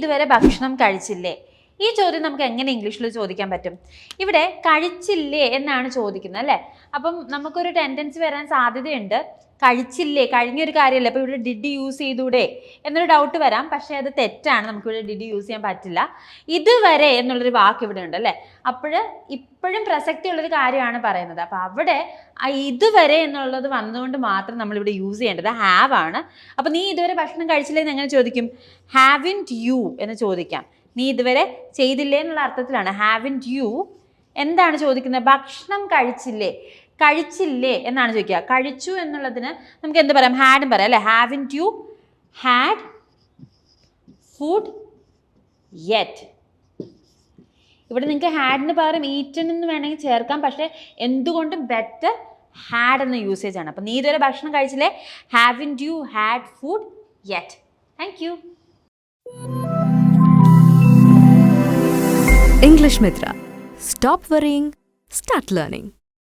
ഇതുവരെ ഭക്ഷണം കഴിച്ചില്ലേ? ഈ ചോദ്യം നമുക്ക് എങ്ങനെ ഇംഗ്ലീഷിൽ ചോദിക്കാൻ പറ്റും? ഇവിടെ കഴിച്ചില്ലേ എന്നാണ് ചോദിക്കുന്നത് അല്ലേ? അപ്പം നമുക്കൊരു ടെൻഡൻസി വരാൻ സാധ്യതയുണ്ട്, കഴിച്ചില്ലേ, കഴിഞ്ഞൊരു കാര്യമല്ലേ, അപ്പോൾ ഇവിടെ ഡിഡ് യൂസ് ചെയ്തൂടെ എന്നൊരു ഡൗട്ട് വരാം. പക്ഷേ അത് തെറ്റാണ്, നമുക്കിവിടെ ഡിഡ് യൂസ് ചെയ്യാൻ പറ്റില്ല. ഇതുവരെ എന്നുള്ളൊരു വാക്ക് ഇവിടെ ഉണ്ട് അല്ലേ? അപ്പോൾ ഇപ്പോഴും പ്രസക്തിയുള്ളൊരു കാര്യമാണ് പറയുന്നത്. അപ്പോൾ അവിടെ ഇതുവരെ എന്നുള്ളത് വന്നുകൊണ്ട് മാത്രം നമ്മളിവിടെ യൂസ് ചെയ്യേണ്ടത് ഹാവ് ആണ്. അപ്പോൾ നീ ഇതുവരെ ഭക്ഷണം കഴിച്ചില്ലേന്ന് എങ്ങനെ ചോദിക്കും? ഹാവിൻറ്റ് യു എന്ന് ചോദിക്കാം. നീ ഇതുവരെ ചെയ്തില്ലേ എന്നുള്ള അർത്ഥത്തിലാണ് ഹാവിൻറ്റ് യു. എന്താണ് ചോദിക്കുന്നത്? ഭക്ഷണം കഴിച്ചില്ലേ, കഴിച്ചില്ലേ എന്നാണ് ചോദിക്കുക. കഴിച്ചു എന്നുള്ളതിന് നമുക്ക് എന്ത് പറയാം? ഹാഡും പറയാം അല്ലേ? Haven't you had food yet. ഇവിടെ നിങ്ങൾക്ക് ഹാഡിന് പകരം ഈറ്റൻ എന്ന് വേണമെങ്കിൽ ചേർക്കാം. പക്ഷേ എന്തുകൊണ്ടും ബെറ്റർ ഹാഡ് എന്ന യൂസേജ് ആണ്. അപ്പം നീ ഇതുവരെ ഭക്ഷണം കഴിച്ചില്ലേ, haven't you had food yet. Thank you. English Mithra. Stop worrying, start learning.